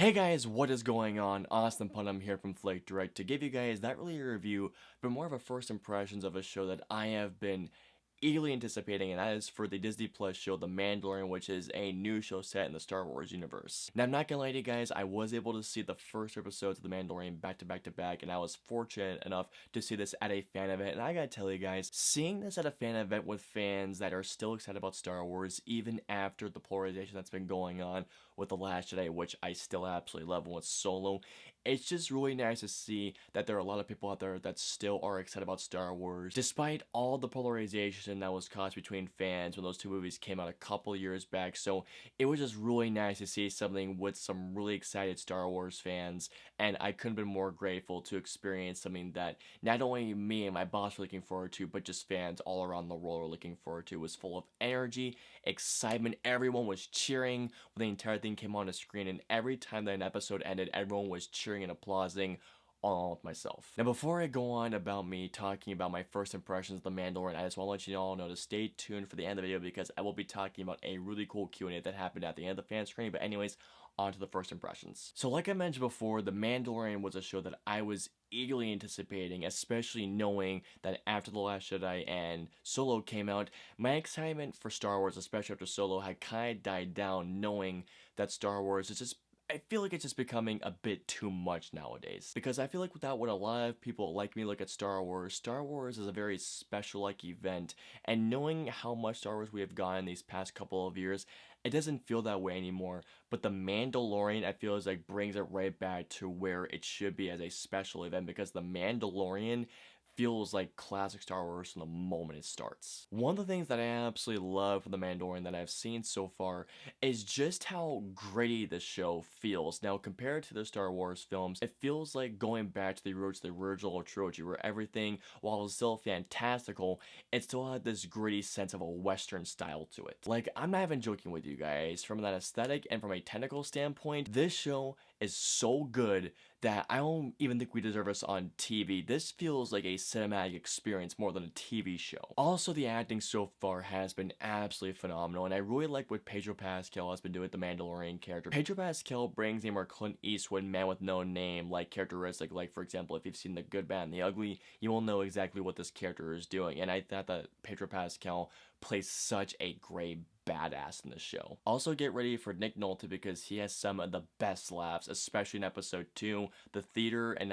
Hey guys, what is going on? Austin Putnam here from FlickDirect to give you guys not really a review, but more of a first impressions of a show that I have been eagerly anticipating, and that is for the Disney Plus show The Mandalorian, which is a new show set in the Star Wars universe. Now, I'm not gonna lie to you guys, I was able to see the first episodes of The Mandalorian back to back to back, and I was fortunate enough to see this at a fan event, and I gotta tell you guys, seeing this at a fan event with fans that are still excited about Star Wars, even after the polarization that's been going on with The Last Jedi, which I still absolutely love, and with Solo, it's just really nice to see that there are a lot of people out there that still are excited about Star Wars, despite all the polarization that was caused between fans when those two movies came out a couple years back. So it was just really nice to see something with some really excited Star Wars fans, and I couldn't have been more grateful to experience something that not only me and my boss were looking forward to, but just fans all around the world were looking forward to. It was full of energy, excitement, everyone was cheering when the entire thing came on the screen, and every time that an episode ended, everyone was cheering and applauding all with myself. Now, before I go on about me talking about my first impressions of The Mandalorian, I just want to let you all know to stay tuned for the end of the video because I will be talking about a really cool Q&A that happened at the end of the fan screen. But anyways, on to the first impressions. So like I mentioned before, The Mandalorian was a show that I was eagerly anticipating, especially knowing that after The Last Jedi and Solo came out, my excitement for Star Wars, especially after Solo, had kind of died down, knowing that Star Wars is just, I feel like it's just becoming a bit too much nowadays. Because I feel like without when a lot of people like me look at Star Wars is a very special like event, and knowing how much Star Wars we have gotten these past couple of years, it doesn't feel that way anymore. But The Mandalorian, I feel, is like brings it right back to where it should be as a special event, because The Mandalorian feels like classic Star Wars from the moment it starts. One of the things that I absolutely love for The Mandalorian that I've seen so far is just how gritty the show feels. Now, compared to the Star Wars films, it feels like going back to the roots of the original trilogy, where everything, while it was still fantastical, it still had this gritty sense of a Western style to it. Like, I'm not even joking with you guys. From that aesthetic and from a technical standpoint, this show is so good that I don't even think we deserve this on TV. This feels like a cinematic experience more than a TV show. Also, the acting so far has been absolutely phenomenal, and I really like what Pedro Pascal has been doing with the Mandalorian character. Pedro Pascal brings a more Clint Eastwood man with no name like characteristic. Like, for example, if you've seen The Good, Bad, and the Ugly, you will know exactly what this character is doing, and I thought that Pedro Pascal plays such a great badass in this show. Also, get ready for Nick Nolte because he has some of the best laughs, especially in episode 2. The theater and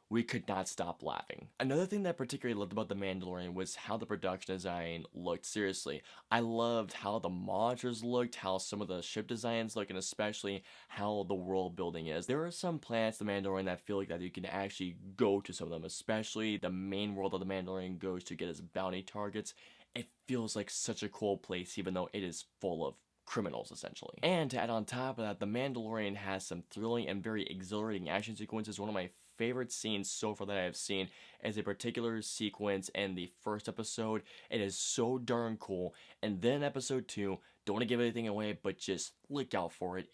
we could not stop laughing. Another thing that I particularly loved about The Mandalorian was how the production design looked. Seriously, I loved how the monsters looked, how some of the ship designs look, and especially how the world building is. There are some planets in The Mandalorian that feel like that you can actually go to some of them, especially the main world that The Mandalorian goes to get his bounty targets. It feels like such a cool place, even though it is full of criminals, essentially. And to add on top of that, The Mandalorian has some thrilling and very exhilarating action sequences. One of my favorite scenes so far that I have seen is a particular sequence in the first episode. It is so darn cool. And then episode 2, don't want to give anything away, but just look out for it.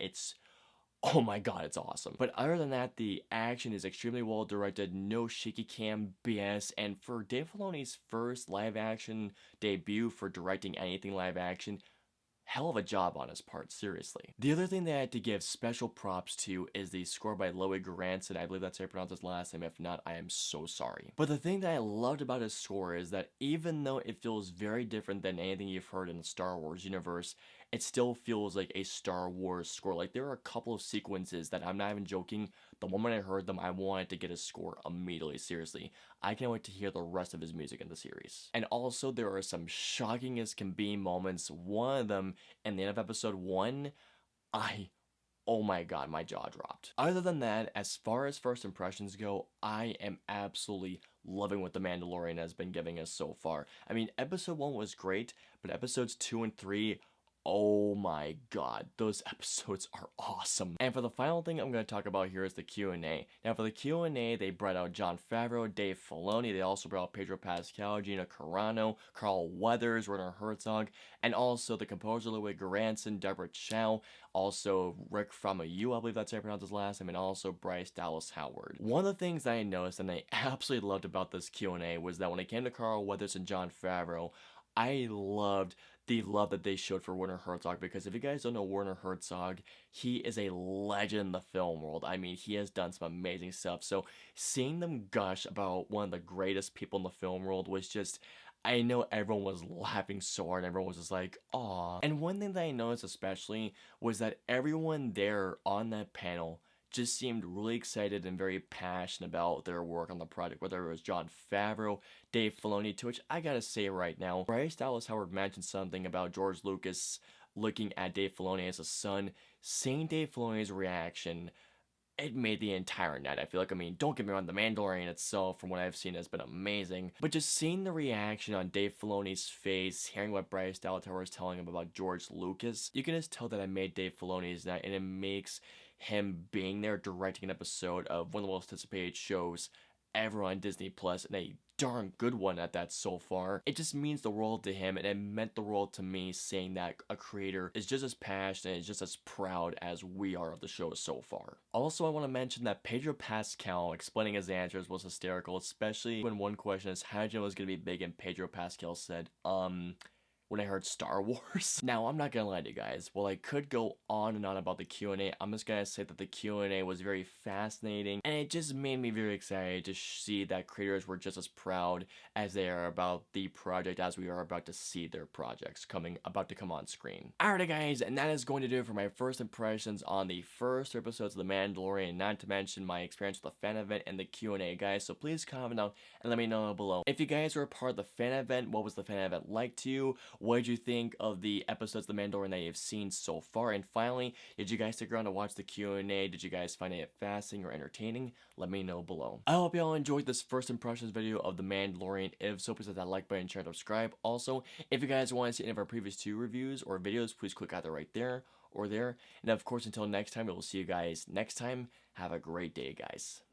Oh my god, it's awesome. But other than that, the action is extremely well directed, no shaky cam BS, and for Dave Filoni's first live action debut for directing anything live action, hell of a job on his part, seriously. The other thing that I had to give special props to is the score by Loic Goransson. I believe that's how you pronounce his last name. If not, I am so sorry. But the thing that I loved about his score is that even though it feels very different than anything you've heard in the Star Wars universe, it still feels like a Star Wars score. Like, there are a couple of sequences that, I'm not even joking, the moment I heard them, I wanted to get his score immediately, seriously. I can't wait to hear the rest of his music in the series. And also, there are some shocking as can be moments. One of them, in the end of episode 1, oh my god, my jaw dropped. Other than that, as far as first impressions go, I am absolutely loving what The Mandalorian has been giving us so far. I mean, episode 1 was great, but episodes 2 and 3, oh my god, those episodes are awesome. And for the final thing I'm going to talk about here is the Q&A. Now, for the Q&A, they brought out Jon Favreau, Dave Filoni, they also brought out Pedro Pascal, Gina Carano, Carl Weathers, Werner Herzog, and also the composer Loic Goransson, Deborah Chow, also Rick Famuyiwa, I believe that's how I pronounce his last name, and also Bryce Dallas Howard. One of the things that I noticed and I absolutely loved about this Q&A was that when it came to Carl Weathers and Jon Favreau, I loved the love that they showed for Werner Herzog, because if you guys don't know Werner Herzog, he is a legend in the film world. I mean, he has done some amazing stuff. So seeing them gush about one of the greatest people in the film world was just, I know everyone was laughing so hard. Everyone was just like, "Aw." And one thing that I noticed especially was that everyone there on that panel just seemed really excited and very passionate about their work on the project, whether it was Jon Favreau, Dave Filoni, to which I gotta say right now, Bryce Dallas Howard mentioned something about George Lucas looking at Dave Filoni as a son. Seeing Dave Filoni's reaction, it made the entire net. I feel like, I mean, don't get me wrong, The Mandalorian itself, from what I've seen, has been amazing. But just seeing the reaction on Dave Filoni's face, hearing what Bryce Dallas Howard was telling him about George Lucas, you can just tell that it made Dave Filoni's night, and it makes him being there directing an episode of one of the most anticipated shows ever on Disney Plus, and a darn good one at that so far. It just means the world to him, and it meant the world to me, saying that a creator is just as passionate, is just as proud as we are of the show so far. Also, I want to mention that Pedro Pascal explaining his answers was hysterical, especially when one question is how did you know it was going to be big, and Pedro Pascal said, when I heard Star Wars. Now, I'm not gonna lie to you guys. While I could go on and on about the Q&A, I'm just gonna say that the Q&A was very fascinating, and it just made me very excited to see that creators were just as proud as they are about the project as we are about to see their projects about to come on screen. Alrighty guys, and that is going to do it for my first impressions on the first episodes of The Mandalorian, not to mention my experience with the fan event and the Q&A, guys, so please comment down and let me know below. If you guys were a part of the fan event, what was the fan event like to you? What did you think of the episodes of The Mandalorian that you've seen so far? And finally, did you guys stick around to watch the Q&A? Did you guys find it fascinating or entertaining? Let me know below. I hope y'all enjoyed this first impressions video of The Mandalorian. If so, please hit that like button, share, and subscribe. Also, if you guys want to see any of our previous 2 reviews or videos, please click either right there or there. And of course, until next time, we will see you guys next time. Have a great day, guys.